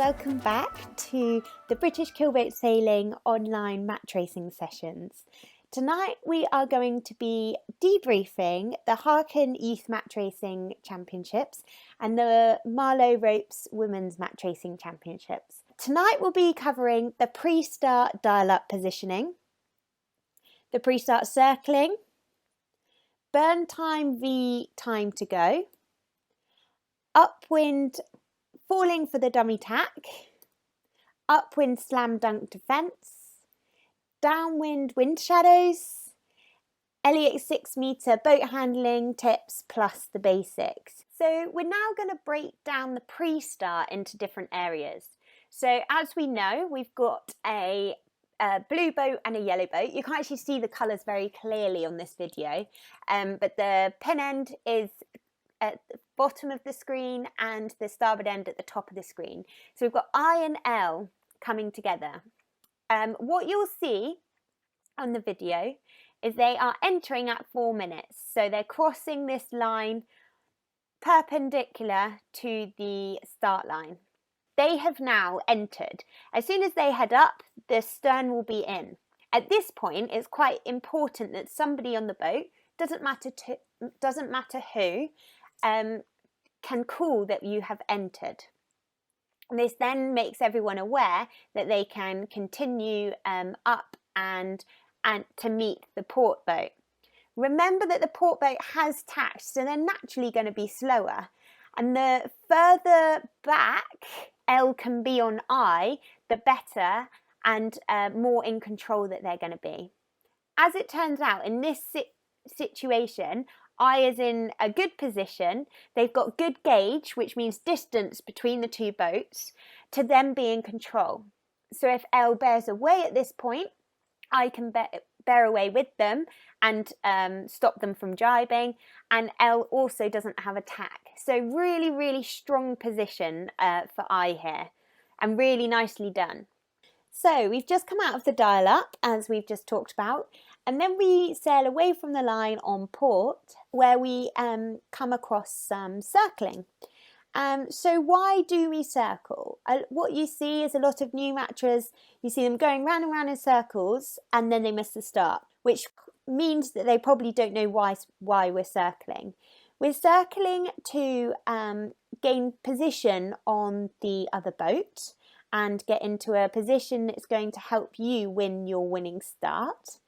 welcome back to the British Keelboat Sailing online match racing sessions. Tonight we are going to be debriefing the Harkin Youth Match Racing Championships and the Marlow Ropes Women's Match Racing Championships. Tonight we'll be covering the pre-start dial-up positioning, the pre-start circling, burn time v time to go, upwind falling for the dummy tack, upwind slam dunk defence, downwind wind shadows, Elliott 6 metre boat handling tips plus the basics. So we're now going to break down the pre-start into different areas. So as we know, we've got a blue boat and a yellow boat. You can actually see the colours very clearly on this video, but the pin end is at the bottom of the screen and the starboard end at the top of the screen. So we've got I and L coming together. What you'll see on the video is they are entering at 4 minutes. So they're crossing this line perpendicular to the start line. They have now entered. As soon as they head up, the stern will be in. At this point, it's quite important that somebody on the boat, doesn't matter who, can call that you have entered. This then makes everyone aware that they can continue up and to meet the port boat. Remember that the port boat has tacked, so they're naturally going to be slower. And the further back L can be on I, the better and more in control that they're going to be. As it turns out, in this situation, I is in a good position. They've got good gauge, which means distance between the two boats, to them be in control. So if L bears away at this point, I can bear away with them and stop them from jibing, and L also doesn't have a tack. So really, really strong position for I here, and really nicely done. So we've just come out of the dial-up, as we've just talked about, and then we sail away from the line on port, where we come across some circling. So why do we circle? What you see is a lot of new matchers, you see them going round and round in circles, and then they miss the start, which means that they probably don't know why we're circling. We're circling to gain position on the other boat and get into a position that's going to help you win your winning start.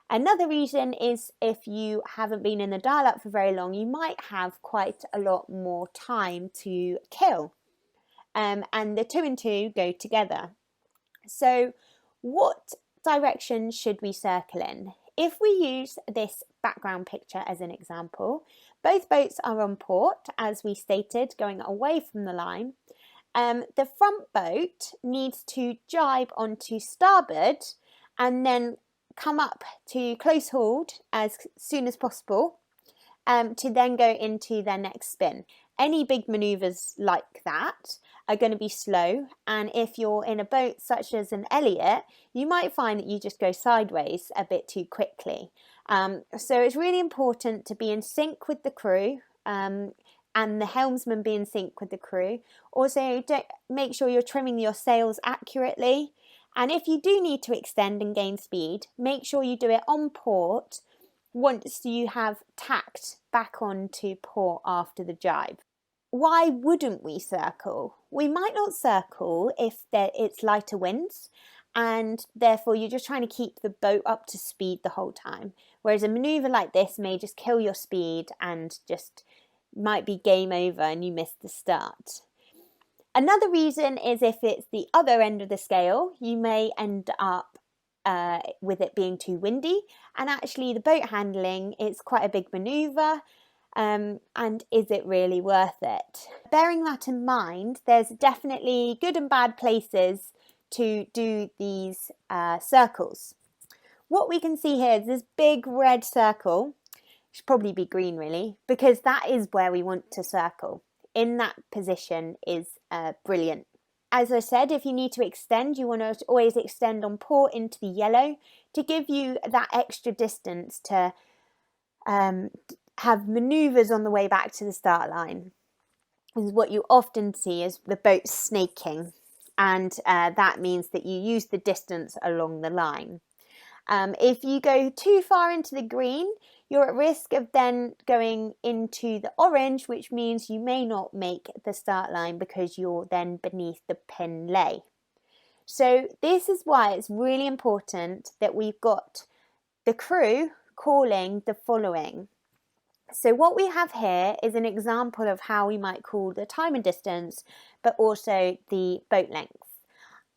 Another reason is if you haven't been in the dial-up for very long, you might have quite a lot more time to kill. And the 2 and 2 go together. So what direction should we circle in? If we use this background picture as an example, both boats are on port, as we stated, going away from the line. The front boat needs to jibe onto starboard and then come up to close hauled as soon as possible to then go into their next spin. Any big manoeuvres like that are going to be slow, and if you're in a boat such as an Elliott, you might find that you just go sideways a bit too quickly. So it's really important to be in sync with the crew, and the helmsman be in sync with the crew. Also, make sure you're trimming your sails accurately. And if you do need to extend and gain speed, make sure you do it on port once you have tacked back onto port after the jibe. Why wouldn't we circle? We might not circle if it's lighter winds, and therefore you're just trying to keep the boat up to speed the whole time. Whereas a manoeuvre like this may just kill your speed and just might be game over and you miss the start. Another reason is if it's the other end of the scale, you may end up with it being too windy, and actually the boat handling is quite a big manoeuvre, and is it really worth it? Bearing that in mind, there's definitely good and bad places to do these circles. What we can see here is this big red circle, should probably be green really, because that is where we want to circle. In that position is brilliant. As I said, if you need to extend, you want to always extend on port into the yellow to give you that extra distance to have manoeuvres on the way back to the start line. This is what you often see is the boat snaking and that means that you use the distance along the line. If you go too far into the green, you're at risk of then going into the orange, which means you may not make the start line because you're then beneath the pin lay. So this is why it's really important that we've got the crew calling the following. So what we have here is an example of how we might call the time and distance, but also the boat length.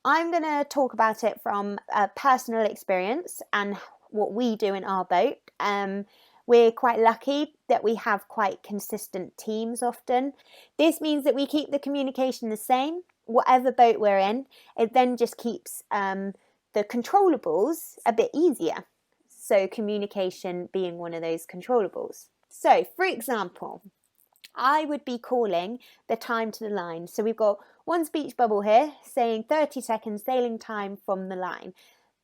I'm going to talk about it from a personal experience and what we do in our boat. We're quite lucky that we have quite consistent teams often. This means that we keep the communication the same, whatever boat we're in. It then just keeps the controllables a bit easier. So communication being one of those controllables. So for example, I would be calling the time to the line. So we've got one speech bubble here saying 30 seconds sailing time from the line.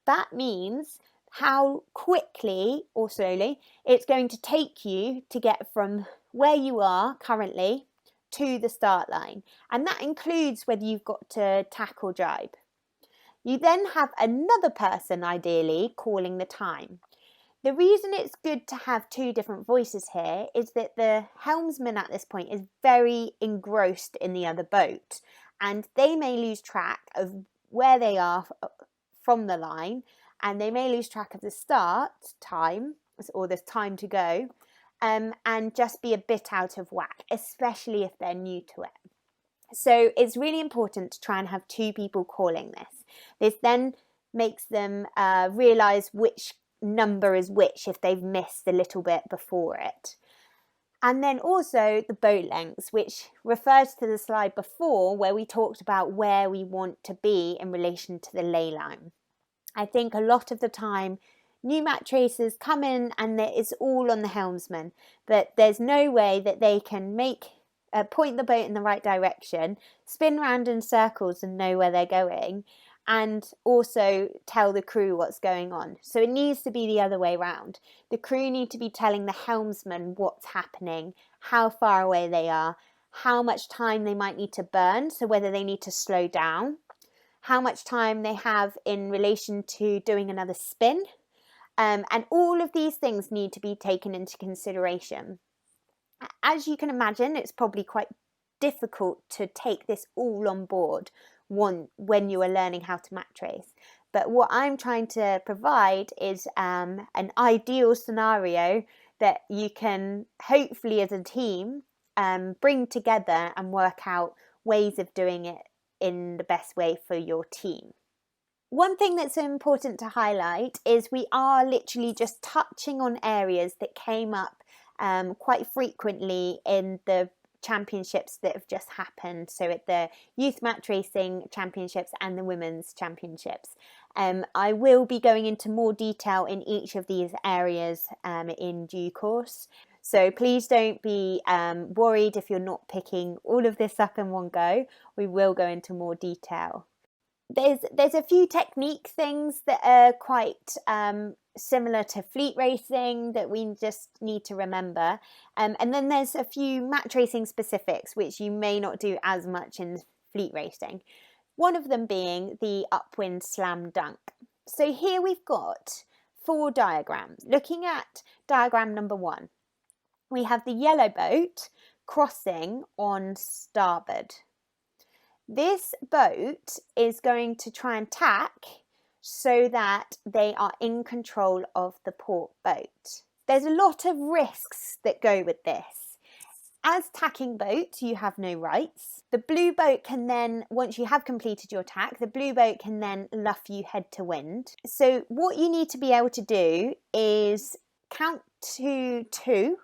That means how quickly or slowly it's going to take you to get from where you are currently to the start line. And that includes whether you've got to tack or jibe. You then have another person ideally calling the time. The reason it's good to have two different voices here is that the helmsman at this point is very engrossed in the other boat, and they may lose track of where they are from the line, and they may lose track of the start time or the time to go, and just be a bit out of whack, especially if they're new to it. So it's really important to try and have two people calling this. This then makes them realise which number is which if they've missed a little bit before it. And then also the boat lengths, which refers to the slide before where we talked about where we want to be in relation to the ley line. I think a lot of the time new match racers come in and it's all on the helmsman, but there's no way that they can point the boat in the right direction, spin round in circles and know where they're going, and also tell the crew what's going on. So it needs to be the other way around. The crew need to be telling the helmsman what's happening, how far away they are, how much time they might need to burn, so whether they need to slow down, how much time they have in relation to doing another spin, and all of these things need to be taken into consideration. As you can imagine, it's probably quite difficult to take this all on board when you are learning how to match race. But what I'm trying to provide is an ideal scenario that you can hopefully as a team bring together and work out ways of doing it in the best way for your team. One thing that's important to highlight is we are literally just touching on areas that came up quite frequently in the championships that have just happened, so at the youth match racing championships and the women's championships. I will be going into more detail in each of these areas in due course, so please don't be worried if you're not picking all of this up in one go. We will go into more detail. There's a few technique things that are quite similar to fleet racing that we just need to remember, and then there's a few match racing specifics which you may not do as much in fleet racing, one of them being the upwind slam dunk. So here we've got 4 diagrams. Looking at diagram number 1, we have the yellow boat crossing on starboard. This boat is going to try and tack so that they are in control of the port boat. There's a lot of risks that go with this. As tacking boat, you have no rights. The blue boat can then, once you have completed your tack, the blue boat can then luff you head to wind. So what you need to be able to do is count to 2,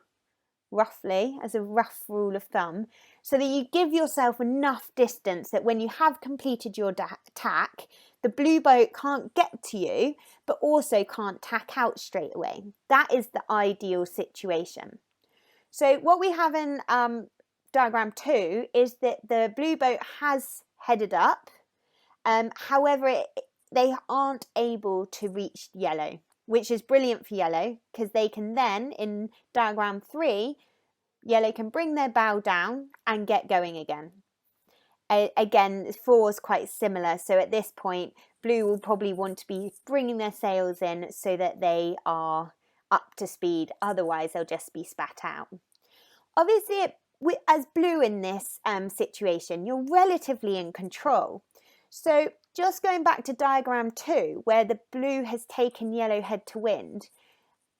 roughly, as a rough rule of thumb, so that you give yourself enough distance that when you have completed your tack, the blue boat can't get to you, but also can't tack out straight away. That is the ideal situation. So what we have in diagram 2 is that the blue boat has headed up, however, they aren't able to reach yellow, which is brilliant for yellow, because they can then, in diagram 3, yellow can bring their bow down and get going again. Again, 4 is quite similar. So at this point, blue will probably want to be bringing their sails in so that they are up to speed. Otherwise, they'll just be spat out. Obviously, as blue in this situation, you're relatively in control. So just going back to diagram 2, where the blue has taken yellow head to wind,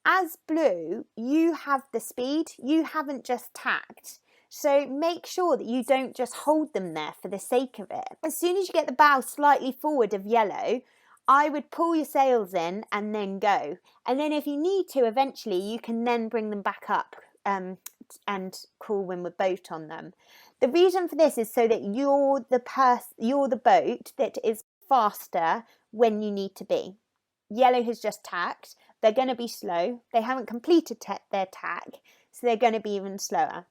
as blue, you have the speed, you haven't just tacked. So make sure that you don't just hold them there for the sake of it. As soon as you get the bow slightly forward of yellow, I would pull your sails in and then go. And then if you need to, eventually you can then bring them back up and crawl in with boat on them. The reason for this is so that you're the boat that is faster when you need to be. Yellow has just tacked. They're going to be slow. They haven't completed their tack, so they're going to be even slower.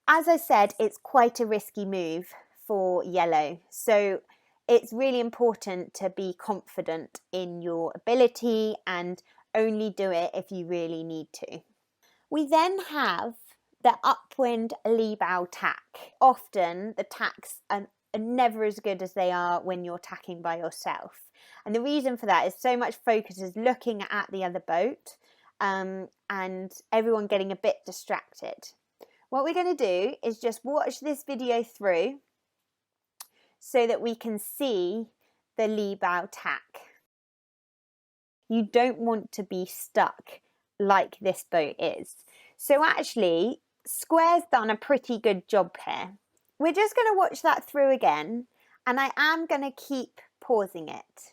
As I said, it's quite a risky move for yellow, so it's really important to be confident in your ability and only do it if you really need to. We then have the upwind lee bow tack. Often the tacks are never as good as they are when you're tacking by yourself. And the reason for that is so much focus is looking at the other boat and everyone getting a bit distracted. What we're going to do is just watch this video through so that we can see the lee bow tack. You don't want to be stuck like this boat is. So actually, Square's done a pretty good job here. We're just going to watch that through again, and I am going to keep pausing it.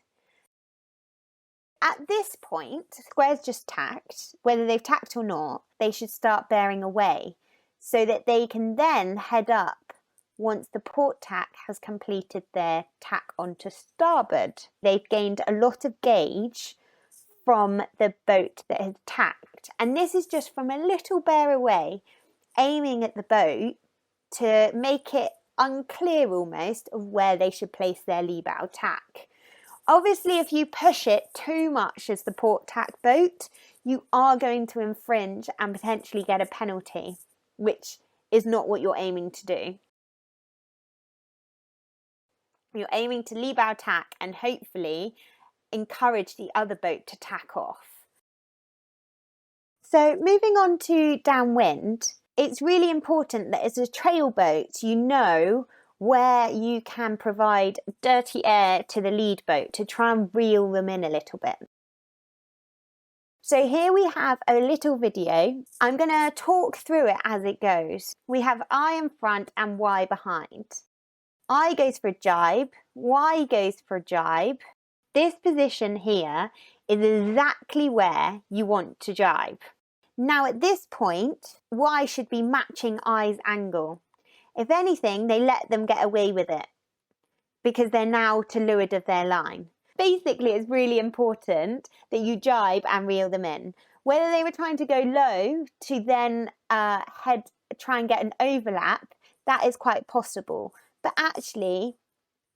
At this point, Square's just tacked. Whether they've tacked or not, they should start bearing away so that they can then head up once the port tack has completed their tack onto starboard. They've gained a lot of gauge from the boat that has tacked, and this is just from a little bear away, aiming at the boat to make it unclear almost of where they should place their lee bow tack. Obviously, if you push it too much as the port tack boat, you are going to infringe and potentially get a penalty, which is not what you're aiming to do. You're aiming to lee bow tack and hopefully encourage the other boat to tack off. So moving on to downwind, it's really important that as a trail boat, you know where you can provide dirty air to the lead boat to try and reel them in a little bit. So here we have a little video. I'm going to talk through it as it goes. We have I in front and Y behind. I goes for a jibe, Y goes for a jibe. This position here is exactly where you want to jibe. Now at this point, Y should be matching I's angle. If anything, they let them get away with it because they're now to leeward of their line. Basically, it's really important that you jibe and reel them in. Whether they were trying to go low to then try and get an overlap, that is quite possible. But actually,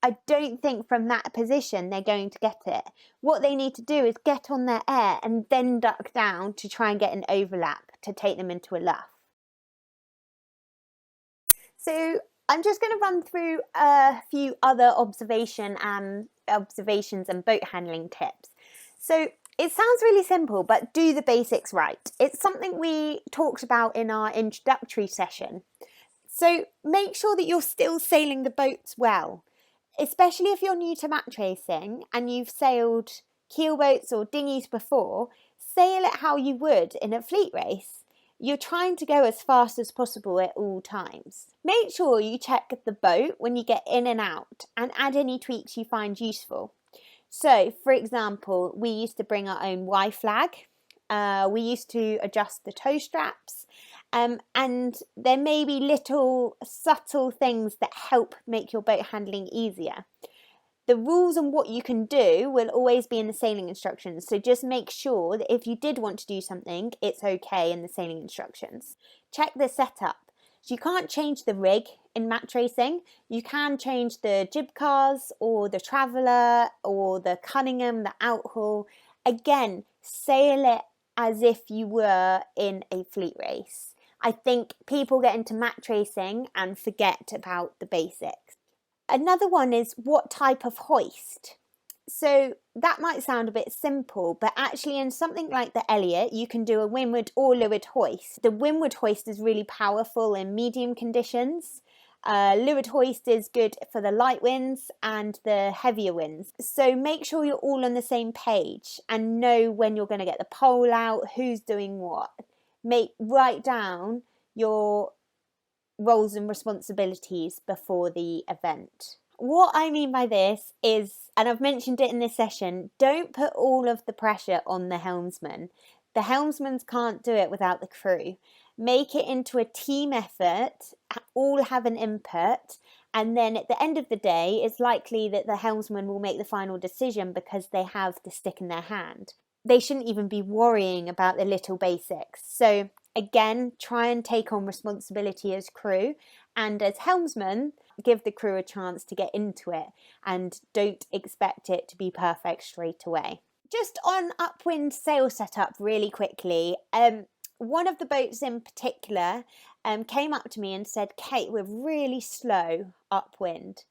I don't think from that position they're going to get it. What they need to do is get on their air and then duck down to try and get an overlap to take them into a luff. So I'm just going to run through a few other observations and boat handling tips. So it sounds really simple, but do the basics right. It's something we talked about in our introductory session. So make sure that you're still sailing the boats well, especially if you're new to match racing and you've sailed keelboats or dinghies before. Sail it how you would in a fleet race. You're trying to go as fast as possible at all times. Make sure you check the boat when you get in and out and add any tweaks you find useful. So, for example, we used to bring our own Y flag. We used to adjust the tow straps. And there may be little subtle things that help make your boat handling easier. The rules on what you can do will always be in the sailing instructions, so just make sure that if you did want to do something, it's okay in the sailing instructions. Check the setup. So you can't change the rig in match racing. You can change the jib cars or the Traveller or the Cunningham, the outhaul. Again, sail it as if you were in a fleet race. I think people get into match racing and forget about the basics. Another one is what type of hoist. So that might sound a bit simple, but actually in something like the Elliott, you can do a windward or leeward hoist. The windward hoist is really powerful in medium conditions. Leeward hoist is good for the light winds and the heavier winds. So make sure you're all on the same page and know when you're going to get the pole out, who's doing what. Write down your roles and responsibilities before the event. What I mean by this is, and I've mentioned it in this session, don't put all of the pressure on the helmsman. The helmsmen can't do it without the crew. Make it into a team effort, all have an input, and then at the end of the day, it's likely that the helmsman will make the final decision because they have the stick in their hand. They shouldn't even be worrying about the little basics. So again, try and take on responsibility as crew, and as helmsman, give the crew a chance to get into it and don't expect it to be perfect straight away. Just on upwind sail setup really quickly, one of the boats in particular came up to me and said, Kate, we're really slow upwind.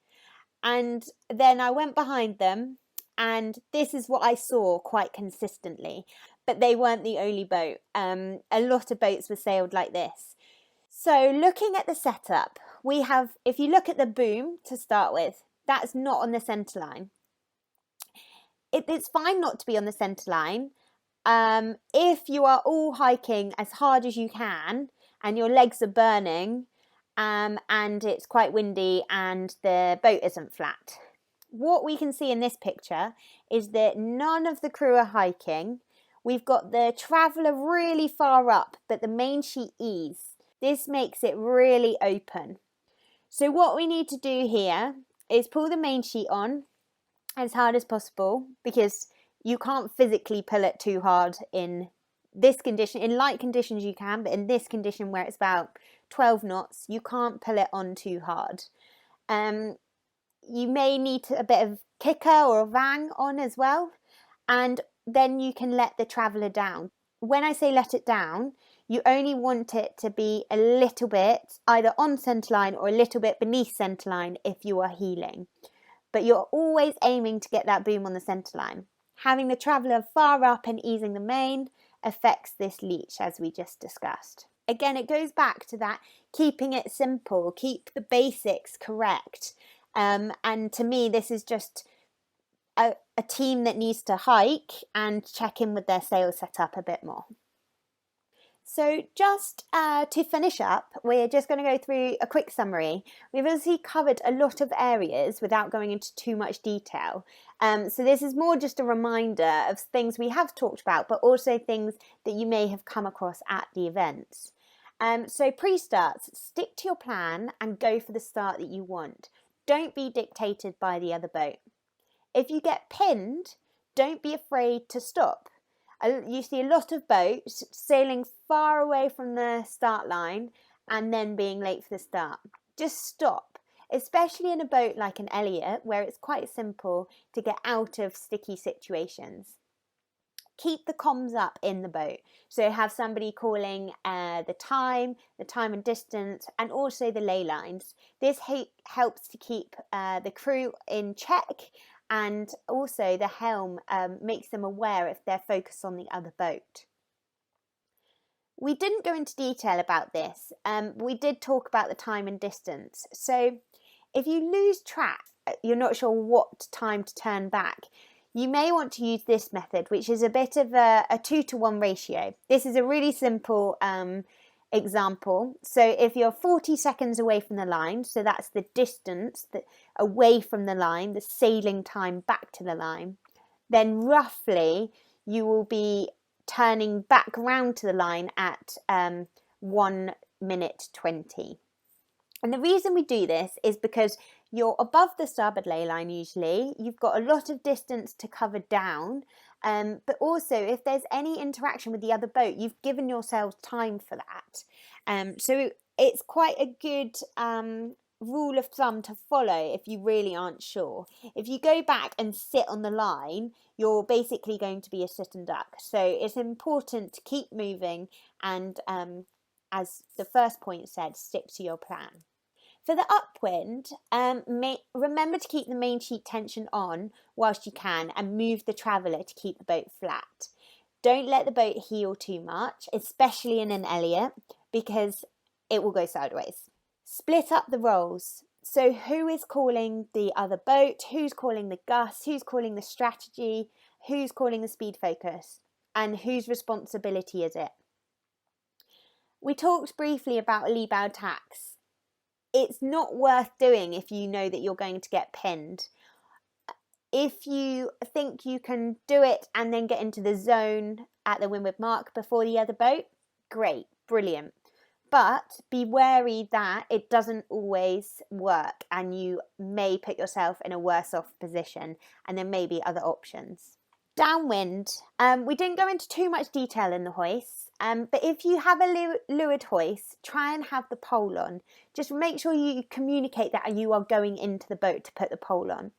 And then I went behind them, and this is what I saw quite consistently. But they weren't the only boat. A lot of boats were sailed like this. So looking at the setup, we have, if you look at the boom to start with, that's not on the centre line. It's fine not to be on the centre line. If you are all hiking as hard as you can and your legs are burning and it's quite windy and the boat isn't flat. What we can see in this picture is that none of the crew are hiking. We've got the traveller really far up, but the main sheet ease. This makes it really open. So what we need to do here is pull the main sheet on as hard as possible, because you can't physically pull it too hard in this condition. In light conditions you can, but in this condition where it's about 12 knots, you can't pull it on too hard. You may need a bit of kicker or a vang on as well, and then you can let the traveller down. When I say let it down, you only want it to be a little bit either on centreline or a little bit beneath centreline if you are heeling. But you're always aiming to get that boom on the centreline. Having the traveller far up and easing the main affects this leach, as we just discussed. Again, it goes back to that keeping it simple, keep the basics correct. And to me, this is just a team that needs to hike and check in with their sail setup a bit more. So just to finish up, we're just going to go through a quick summary. We've obviously covered a lot of areas without going into too much detail. So this is more just a reminder of things we have talked about, but also things that you may have come across at the events. So pre-starts, stick to your plan and go for the start that you want. Don't be dictated by the other boat. If you get pinned, don't be afraid to stop. You see a lot of boats sailing far away from the start line and then being late for the start. Just stop, especially in a boat like an Elliott where it's quite simple to get out of sticky situations. Keep the comms up in the boat. So have somebody calling the time and distance, and also the ley lines. This helps to keep the crew in check, and also the helm makes them aware if they're focused on the other boat. We didn't go into detail about this. We did talk about the time and distance. So if you lose track, you're not sure what time to turn back, you may want to use this method, which is a bit of a 2-to-1 ratio. This is a really simple example. So if you're 40 seconds away from the line, so that's the distance away from the line, the sailing time back to the line, then roughly you will be turning back round to the line at 1 minute 20. And the reason we do this is because you're above the starboard ley line usually, you've got a lot of distance to cover down, but also if there's any interaction with the other boat, you've given yourselves time for that. So it's quite a good rule of thumb to follow if you really aren't sure. If you go back and sit on the line, you're basically going to be a sit and duck. So it's important to keep moving and as the first point said, stick to your plan. For the upwind, remember to keep the main sheet tension on whilst you can and move the traveller to keep the boat flat. Don't let the boat heel too much, especially in an Elliott, because it will go sideways. Split up the roles. So who is calling the other boat? Who's calling the gust? Who's calling the strategy? Who's calling the speed focus? And whose responsibility is it? We talked briefly about lee bow tacks. It's not worth doing if you know that you're going to get pinned. If you think you can do it and then get into the zone at the windward mark before the other boat, great, brilliant. But be wary that it doesn't always work and you may put yourself in a worse off position, and there may be other options. Downwind, we didn't go into too much detail in the hoist, but if you have a leeward hoist, try and have the pole on. Just make sure you communicate that you are going into the boat to put the pole on.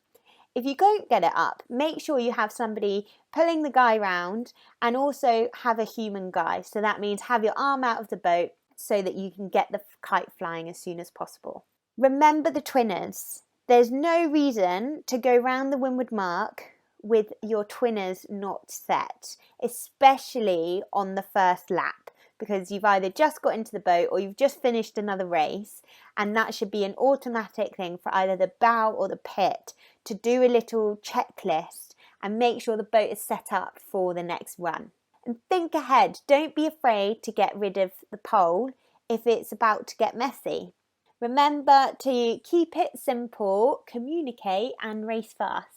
If you don't get it up, make sure you have somebody pulling the guy round and also have a human guy. So that means have your arm out of the boat so that you can get the kite flying as soon as possible. Remember the twinners. There's no reason to go round the windward mark with your twinners not set, especially on the first lap, because you've either just got into the boat or you've just finished another race, and that should be an automatic thing for either the bow or the pit to do a little checklist and make sure the boat is set up for the next run. And think ahead, don't be afraid to get rid of the pole if it's about to get messy. Remember to keep it simple, communicate and race fast.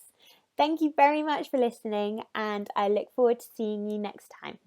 Thank you very much for listening, and I look forward to seeing you next time.